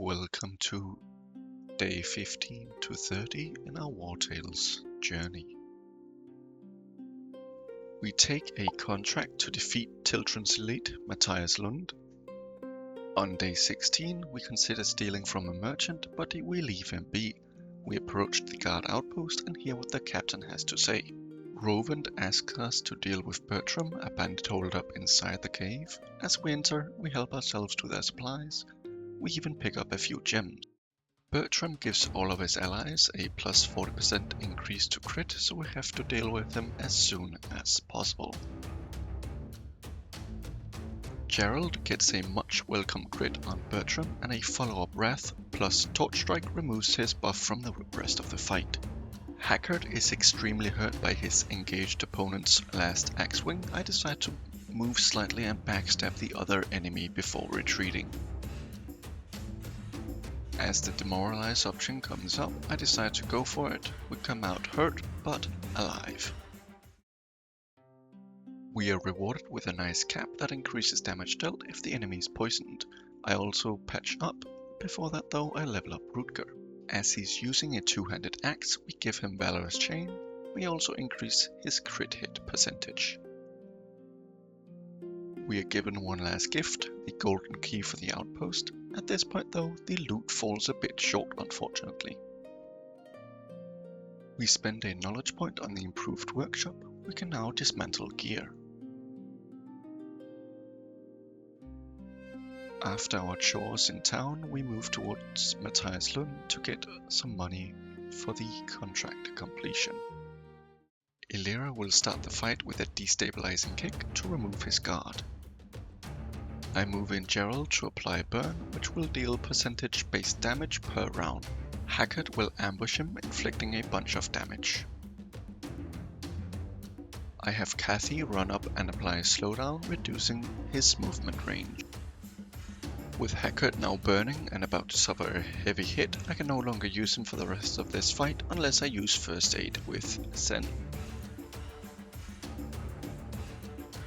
Welcome to day 15 to 30 in our Wartales journey. We take a contract to defeat Tiltron's elite, Matthias Lund. On day 16, we consider stealing from a merchant, but we leave him be. We approach the guard outpost and hear what the captain has to say. Rovend asks us to deal with Bertram, a bandit holed up inside the cave. As we enter, we help ourselves to their supplies. We even pick up a few gems. Bertram gives all of his allies a plus 40% increase to crit, so we have to deal with them as soon as possible. Gerald gets a much welcome crit on Bertram, and a follow-up Wrath plus Torch Strike removes his buff from the rest of the fight. Haggard is extremely hurt by his engaged opponent's last axe swing. I decide to move slightly and backstab the other enemy before retreating. As the demoralize option comes up, I decide to go for it. We come out hurt, but alive. We are rewarded with a nice cap that increases damage dealt if the enemy is poisoned. I also patch up. Before that though, I level up Rutger. As he's using a two-handed axe, we give him Valorous Chain. We also increase his crit hit percentage. We are given one last gift, the golden key for the outpost. At this point though, the loot falls a bit short unfortunately. We spend a knowledge point on the improved workshop. We can now dismantle gear. After our chores in town, we move towards Matthias Lund to get some money for the contract completion. Illyra will start the fight with a destabilizing kick to remove his guard. I move in Gerald to apply Burn, which will deal percentage-based damage per round. Haggard will ambush him, inflicting a bunch of damage. I have Kathy run up and apply Slowdown, reducing his movement range. With Haggard now burning and about to suffer a heavy hit, I can no longer use him for the rest of this fight unless I use First Aid with Zen.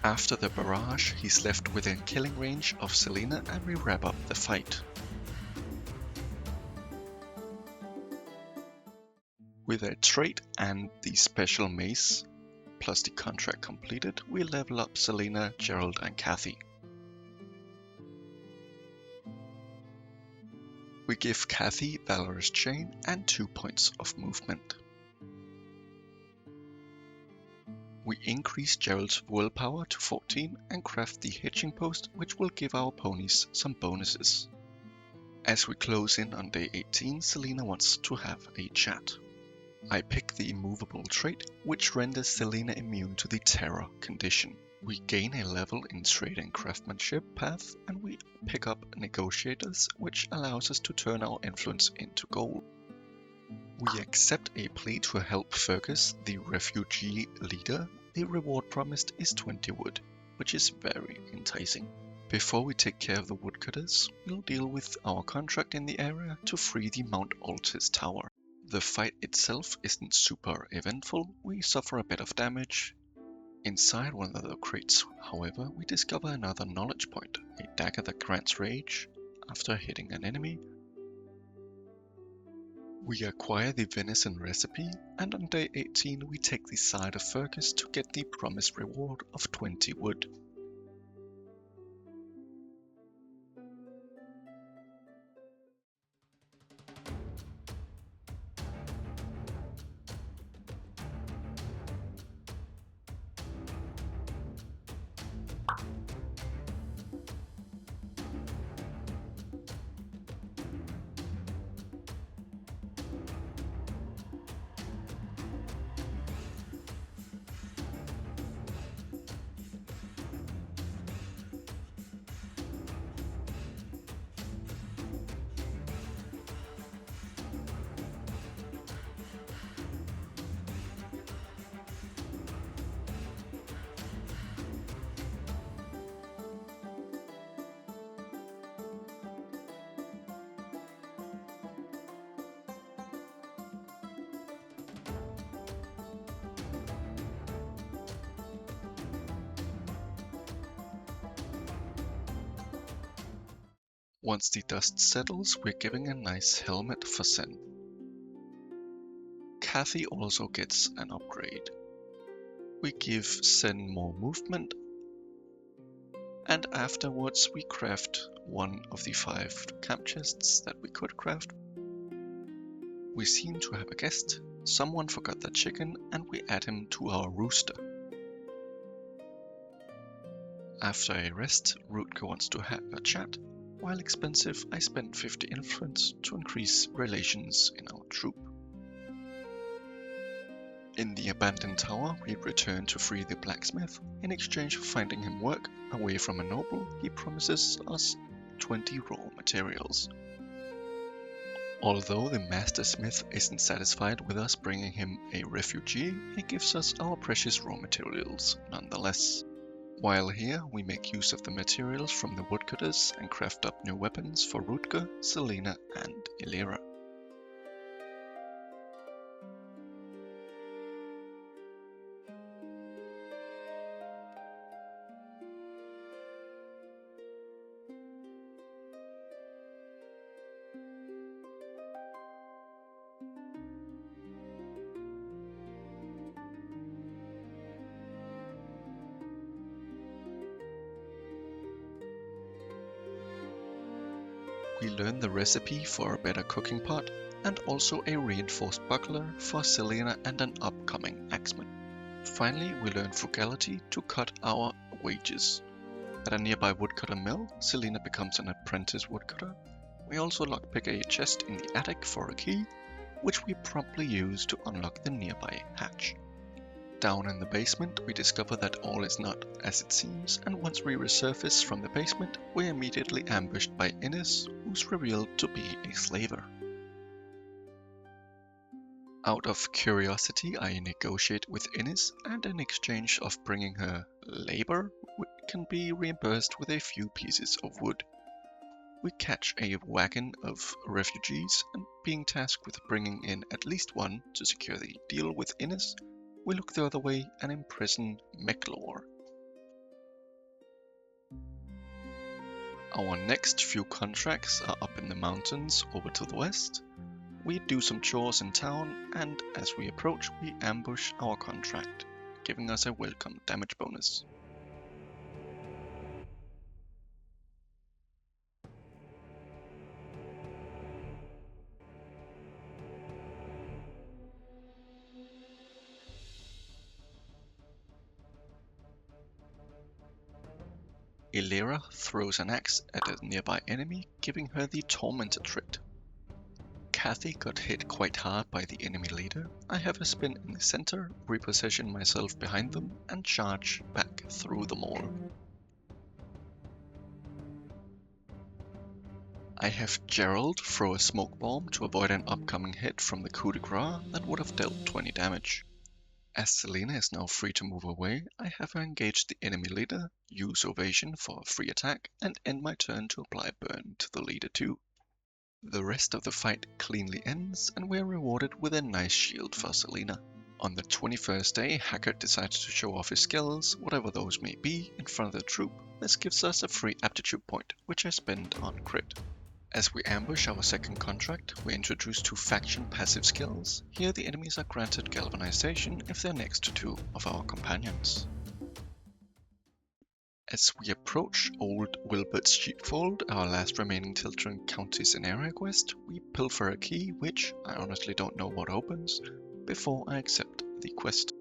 After the barrage, he's left within killing range of Selena and we wrap up the fight. With a trait and the special mace, plus the contract completed, we level up Selena, Gerald and Kathy. We give Kathy Valorous Chain and 2 points of movement. We increase Gerald's willpower to 14 and craft the hitching post, which will give our ponies some bonuses. As we close in on day 18, Selena wants to have a chat. I pick the immovable trait, which renders Selena immune to the terror condition. We gain a level in trade and craftsmanship path, and we pick up negotiators, which allows us to turn our influence into gold. We accept a plea to help Fergus, the refugee leader. The reward promised is 20 wood, which is very enticing. Before we take care of the woodcutters, we'll deal with our contract in the area to free the Mount Altis tower. The fight itself isn't super eventful, we suffer a bit of damage. Inside one of the crates, however, we discover another knowledge point, a dagger that grants rage after hitting an enemy. We acquire the venison recipe, and on day 18 we take the side of Fergus to get the promised reward of 20 wood. Once the dust settles, we're giving a nice helmet for Sen. Kathy also gets an upgrade. We give Sen more movement, and afterwards we craft one of the 5 camp chests that we could craft. We seem to have a guest. Someone forgot their chicken, and we add him to our rooster. After a rest, Rutger wants to have a chat. While expensive, I spent 50 influence to increase relations in our troop. In the abandoned tower, we return to free the blacksmith. In exchange for finding him work away from a noble, he promises us 20 raw materials. Although the master smith isn't satisfied with us bringing him a refugee, he gives us our precious raw materials nonetheless. While here, we make use of the materials from the woodcutters and craft up new weapons for Rutger, Selena and Illyra. We learn the recipe for a better cooking pot, and also a reinforced buckler for Selena and an upcoming axeman. Finally, we learn frugality to cut our wages. At a nearby woodcutter mill, Selena becomes an apprentice woodcutter. We also lockpick a chest in the attic for a key, which we promptly use to unlock the nearby hatch. Down in the basement, we discover that all is not as it seems, and once we resurface from the basement, we're immediately ambushed by Innes, who's revealed to be a slaver. Out of curiosity, I negotiate with Innes, and in exchange of bringing her labor, we can be reimbursed with a few pieces of wood. We catch a wagon of refugees, and being tasked with bringing in at least one to secure the deal with Innes, we look the other way and imprison Meklor. Our next few contracts are up in the mountains over to the west. We do some chores in town, and as we approach, we ambush our contract, giving us a welcome damage bonus. Illyra throws an axe at a nearby enemy, giving her the Tormentor trait. Kathy got hit quite hard by the enemy leader. I have a spin in the center, reposition myself behind them, and charge back through them all. I have Gerald throw a smoke bomb to avoid an upcoming hit from the coup de grace that would have dealt 20 damage. As Selena is now free to move away, I have her engage the enemy leader, use Ovation for a free attack, and end my turn to apply Burn to the leader too. The rest of the fight cleanly ends, and we are rewarded with a nice shield for Selena. On the 21st day, Hackett decides to show off his skills, whatever those may be, in front of the troop. This gives us a free aptitude point, which I spend on crit. As we ambush our second contract, we introduce 2 faction passive skills. Here the enemies are granted galvanization if they're next to 2 of our companions. As we approach Old Wilbert's sheepfold, our last remaining Tiltron County scenario quest, we pilfer a key which, I honestly don't know what opens, before I accept the quest.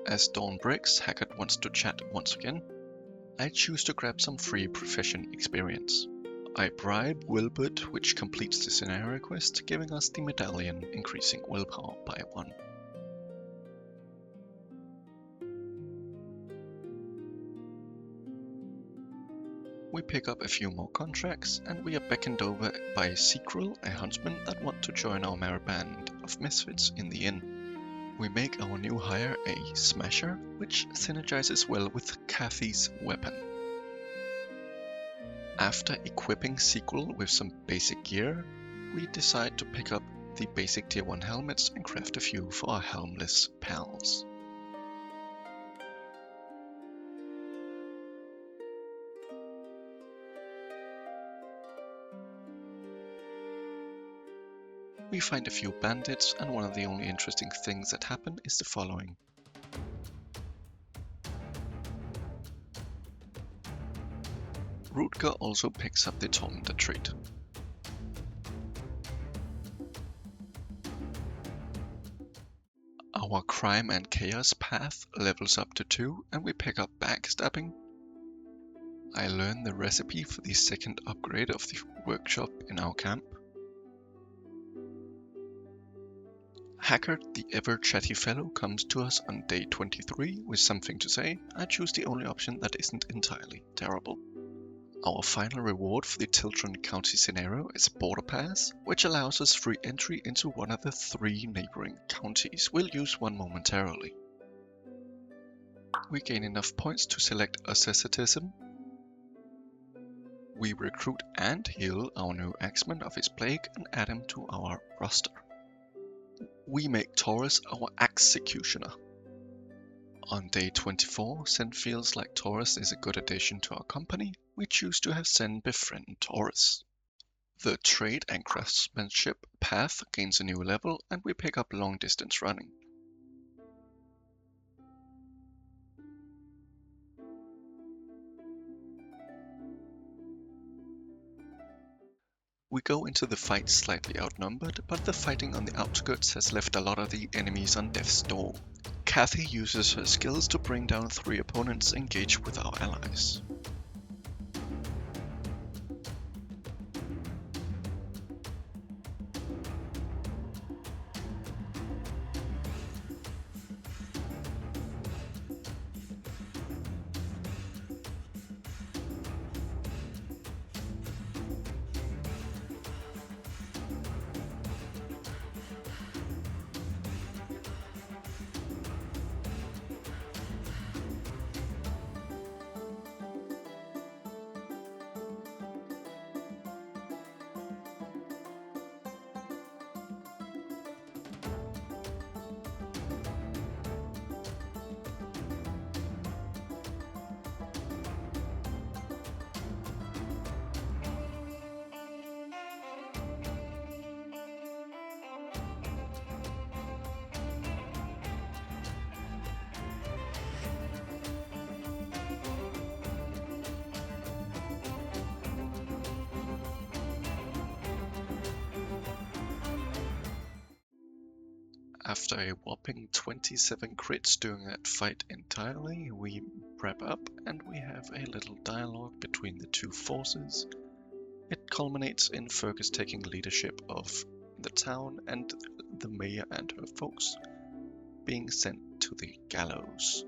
As dawn breaks, Hackett wants to chat once again. I choose to grab some free profession experience. I bribe Wilbert, which completes the scenario quest, giving us the medallion, increasing willpower by 1. We pick up a few more contracts, and we are beckoned over by Sequel, a huntsman that want to join our merry band of misfits in the inn. We make our new hire a smasher, which synergizes well with Kathy's weapon. After equipping Sequel with some basic gear, we decide to pick up the basic tier 1 helmets and craft a few for our helmless pals. We find a few bandits, and one of the only interesting things that happen is the following. Rutger also picks up the Tormentor trait. Our crime and chaos path levels up to 2 and we pick up backstabbing. I learn the recipe for the second upgrade of the workshop in our camp. Haggard, the ever-chatty fellow, comes to us on day 23 with something to say. I choose the only option that isn't entirely terrible. Our final reward for the Tiltron County scenario is a border pass, which allows us free entry into one of the 3 neighboring counties. We'll use one momentarily. We gain enough points to select asceticism. We recruit and heal our new axeman of his plague and add him to our roster. We make Taurus our executioner. On day 24, Sen feels like Taurus is a good addition to our company. We choose to have Sen befriend Taurus. The trade and craftsmanship path gains a new level and we pick up long distance running. We go into the fight slightly outnumbered, but the fighting on the outskirts has left a lot of the enemies on death's door. Kathy uses her skills to bring down 3 opponents engaged with our allies. After a whopping 27 crits during that fight entirely, we wrap up and we have a little dialogue between the 2 forces. It culminates in Fergus taking leadership of the town and the mayor and her folks being sent to the gallows.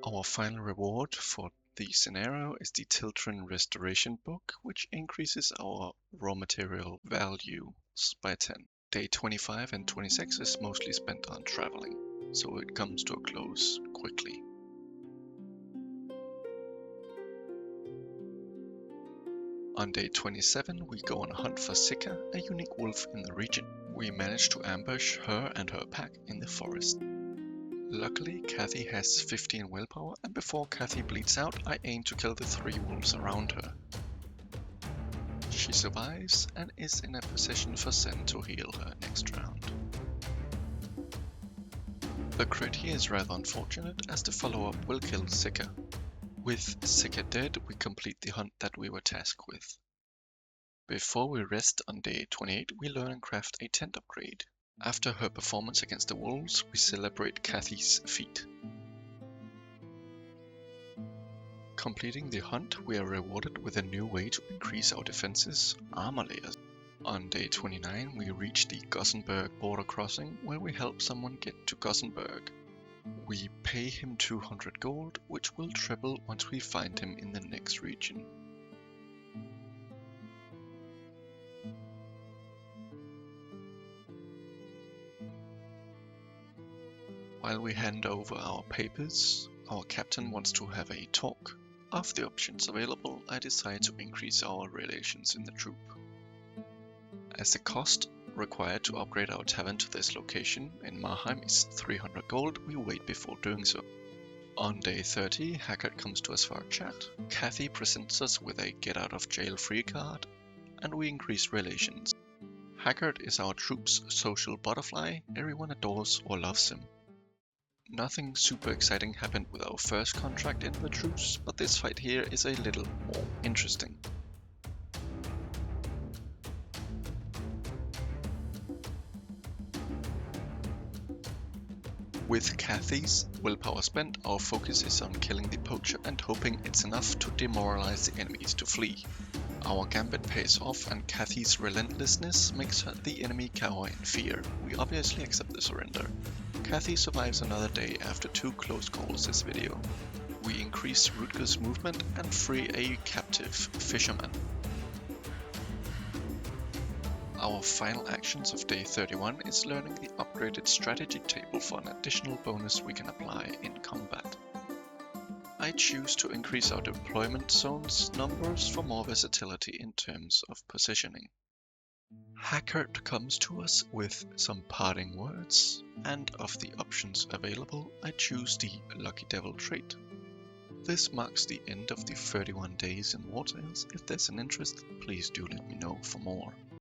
Our final reward for the scenario is the Tiltron Restoration Book, which increases our raw material values by 10. Day 25 and 26 is mostly spent on traveling, so it comes to a close quickly. On day 27, we go on a hunt for Sika, a unique wolf in the region. We manage to ambush her and her pack in the forest. Luckily, Kathy has 15 willpower, and before Kathy bleeds out, I aim to kill the 3 wolves around her. She survives and is in a position for Sen to heal her next round. The crit here is rather unfortunate, as the follow-up will kill Sika. With Sika dead, we complete the hunt that we were tasked with. Before we rest on day 28, we learn and craft a tent upgrade. After her performance against the wolves, we celebrate Kathy's feat. Completing the hunt, we are rewarded with a new way to increase our defenses, armor layers. On day 29, we reach the Gothenburg border crossing, where we help someone get to Gothenburg. We pay him 200 gold, which will triple once we find him in the next region. While we hand over our papers, our captain wants to have a talk. Of the options available, I decide to increase our relations in the troop. As the cost required to upgrade our tavern to this location in Marheim is 300 gold, we wait before doing so. On day 30, Haggard comes to us for a chat. Kathy presents us with a get out of jail free card, and we increase relations. Haggard is our troop's social butterfly, everyone adores or loves him. Nothing super exciting happened with our first contract in the truce, but this fight here is a little more interesting. With Cathy's willpower spent, our focus is on killing the poacher and hoping it's enough to demoralize the enemies to flee. Our gambit pays off and Cathy's relentlessness makes the enemy cower in fear. We obviously accept the surrender. Cathy survives another day after 2 close calls this video. We increase Rutger's movement and free a captive fisherman. Our final actions of day 31 is learning the upgraded strategy table for an additional bonus we can apply in combat. I choose to increase our deployment zones numbers for more versatility in terms of positioning. Haggard comes to us with some parting words, and of the options available, I choose the Lucky Devil trait. This marks the end of the 31 days in Wartales. If there's an interest, please do let me know for more.